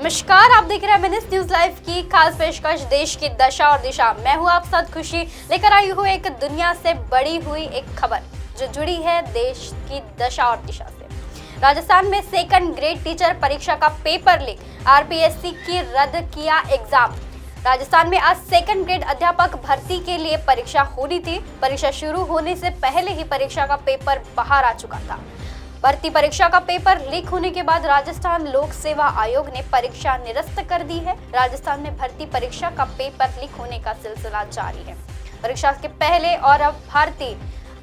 नमस्कार, आप देख रहे हैं एमएनएस न्यूज लाइव की खास पेशकश देश की दशा और दिशा। मैं हूं आप साथ खुशी लेकर आई हूं एक दुनिया से बड़ी हुई एक खबर जो जुड़ी है देश की दशा और दिशा से। राजस्थान में सेकंड ग्रेड टीचर परीक्षा का पेपर लीक, आरपीएससी की रद्द किया एग्जाम। राजस्थान में आज सेकंड ग्रेड अध्यापक भर्ती के लिए परीक्षा होनी थी। परीक्षा शुरू होने से पहले ही परीक्षा का पेपर बाहर आ चुका था। भर्ती परीक्षा का पेपर लीक होने के बाद राजस्थान लोक सेवा आयोग ने परीक्षा निरस्त कर दी है। राजस्थान में भर्ती परीक्षा का पेपर लीक होने का सिलसिला जारी है। परीक्षा के पहले और अब भर्ती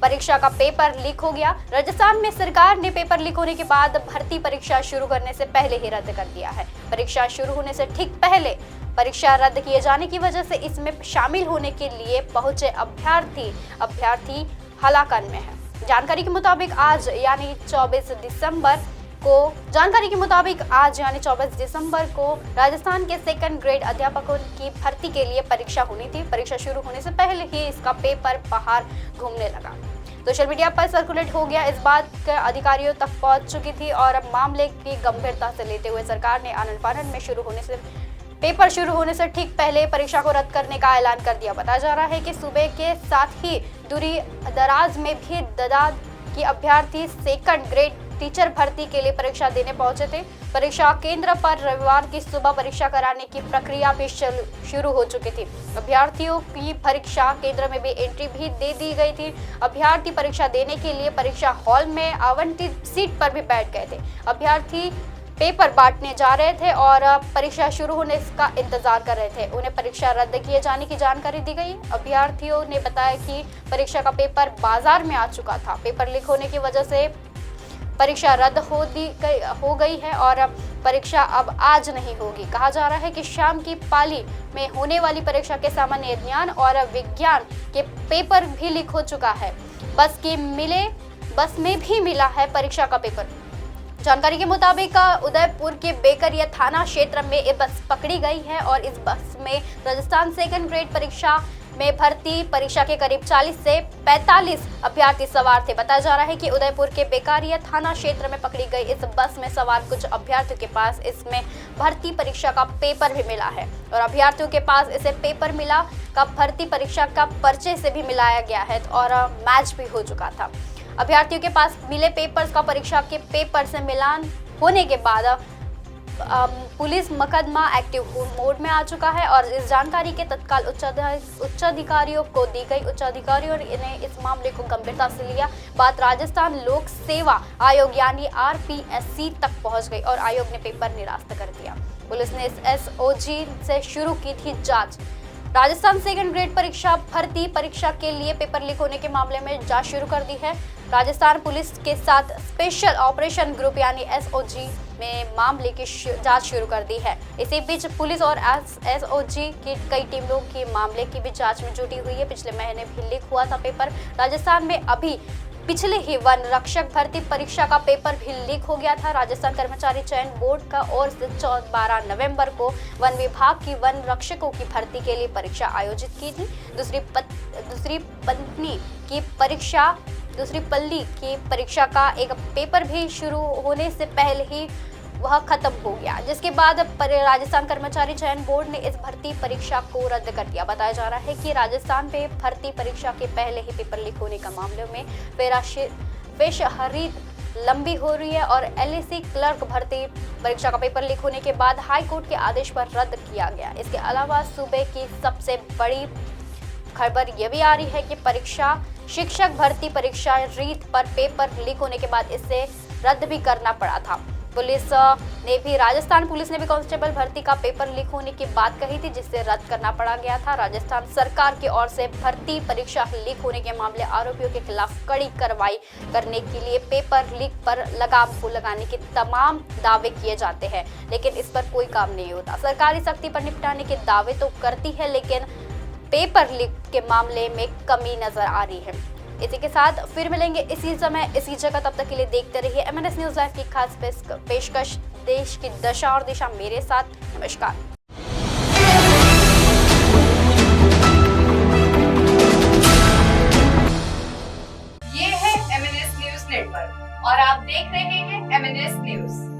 परीक्षा का पेपर लीक हो गया। राजस्थान में सरकार ने पेपर लीक होने के बाद भर्ती परीक्षा शुरू करने से पहले ही रद्द कर दिया है। परीक्षा शुरू होने से ठीक पहले परीक्षा रद्द किए जाने की वजह से इसमें शामिल होने के लिए पहुंचे अभ्यर्थी हलाकन में है। जानकारी के मुताबिक आज यानी 24 दिसंबर को राजस्थान के सेकंड ग्रेड अध्यापकों की भर्ती के लिए परीक्षा होनी थी। परीक्षा शुरू होने से पहले ही इसका पेपर बाहर घूमने लगा। सोशल मीडिया पर सर्कुलेट हो गया। इस बात अधिकारियों तक पहुंच चुकी थी और अब मामले की गंभीरता से लेते हुए सरकार ने आनन फानन में पेपर शुरू होने से ठीक पहले परीक्षा को रद्द करने का ऐलान कर दिया। बताया जा रहा है कि सूबे के साथ ही दूरी दराज में भी दादाद की अभ्यर्थी सेकंड ग्रेड टीचर भर्ती के लिए परीक्षा देने पहुंचे थे। परीक्षा केंद्र पर रविवार की सुबह परीक्षा कराने की प्रक्रिया भी शुरू हो चुकी थी। अभ्यर्थियों की परीक्षा केंद्र में भी एंट्री भी दे दी गई थी। अभ्यर्थी परीक्षा देने के लिए परीक्षा हॉल में आवंटित सीट पर भी बैठ गए थे। अभ्यर्थी पेपर बांटने जा रहे थे और परीक्षा शुरू होने का इंतजार कर रहे थे। उन्हें परीक्षा रद्द किए जाने की जानकारी दी गई। अभ्यर्थियों ने बताया कि परीक्षा का पेपर बाजार में आ चुका था। पेपर लीक होने की वजह से परीक्षा रद्द हो गई है और परीक्षा अब आज नहीं होगी। कहा जा रहा है कि शाम की पाली में होने वाली परीक्षा के सामान्य ज्ञान और विज्ञान के पेपर भी लीक हो चुका है। बस में भी मिला है परीक्षा का पेपर। जानकारी के मुताबिक उदयपुर के बेकरिया थाना क्षेत्र में एक बस पकड़ी गई है और इस बस में राजस्थान सेकंड ग्रेड परीक्षा में भर्ती परीक्षा के करीब 40 से 45 अभ्यर्थी सवार थे। बताया जा रहा है कि उदयपुर के बेकरिया थाना क्षेत्र में पकड़ी गई इस बस में सवार कुछ अभ्यर्थियों के पास इसमें भर्ती परीक्षा का पेपर भी मिला है और अभ्यर्थियों के पास इसे पेपर मिला का भर्ती परीक्षा का पर्चे से भी मिलाया गया है और मैच भी हो चुका था। अभ्यर्थियों के पास मिले पेपर्स का परीक्षा के पेपर से मिलान होने के बाद पुलिस मुकदमा एक्टिव मोड में आ चुका है और इस जानकारी के तत्काल उच्च अधिकारियों को दी गई। उच्च अधिकारियों ने इस मामले को गंभीरता से लिया। बात राजस्थान लोक सेवा आयोग यानी आरपीएससी तक पहुंच गई और आयोग ने पेपर निरस्त कर दिया। पुलिस ने इस एसओजी से शुरू की थी जांच। राजस्थान सेकंड ग्रेड परीक्षा भर्ती परीक्षा के लिए पेपर लीक होने के मामले में जांच शुरू कर दी है। राजस्थान पुलिस के साथ स्पेशल ऑपरेशन ग्रुप यानी एसओजी में मामले की जांच शुरू कर दी है। इसी बीच पुलिस और एसओजी की कई टीमों की मामले की भी जांच में जुटी हुई है। पिछले महीने भी लीक हुआ था पेपर। राजस्थान में अभी पिछले ही वन रक्षक भर्ती परीक्षा का पेपर भी लीक हो गया था। राजस्थान कर्मचारी चयन बोर्ड का ओर से 12 नवंबर को वन विभाग की वन रक्षकों की भर्ती के लिए परीक्षा आयोजित की थी। दूसरी पल्ली की परीक्षा का एक पेपर भी शुरू होने से पहले ही वह खत्म हो गया, जिसके बाद राजस्थान कर्मचारी चयन बोर्ड ने इस भर्ती परीक्षा को रद्द कर दिया। बताया जा रहा है कि राजस्थान में भर्ती परीक्षा के पहले ही पेपर लीक होने का मामले में पेशहरी लंबी हो रही है और एलएसी क्लर्क भर्ती परीक्षा का पेपर लीक होने के बाद हाई कोर्ट के आदेश पर रद्द किया गया। इसके अलावा सूबे की सबसे बड़ी खबर यह भी आ रही है कि शिक्षक भर्ती परीक्षा रीत पर पेपर लीक होने के बाद इसे रद्द भी करना पड़ा था। राजस्थान पुलिस ने भी कांस्टेबल भर्ती का पेपर लीक होने की बात कही थी, जिससे रद्द करना पड़ा गया था। राजस्थान सरकार की ओर से भर्ती परीक्षा लीक होने के मामले आरोपियों के खिलाफ कड़ी कार्रवाई करने के लिए पेपर लीक पर लगाम लगाने के तमाम दावे किए जाते हैं, लेकिन इस पर कोई काम नहीं होता। सरकारी सख्ती पर निपटाने के दावे तो करती है, लेकिन पेपर लीक के मामले में कमी नजर आ रही है। इसी के साथ फिर मिलेंगे इसी समय इसी जगह। तब तक के लिए देखते रहिए एमएनएस न्यूज लाइव की खास पेशकश देश की दशा और दिशा मेरे साथ। नमस्कार। ये है एमएनएस न्यूज नेटवर्क और आप देख रहे हैं एमएनएस न्यूज।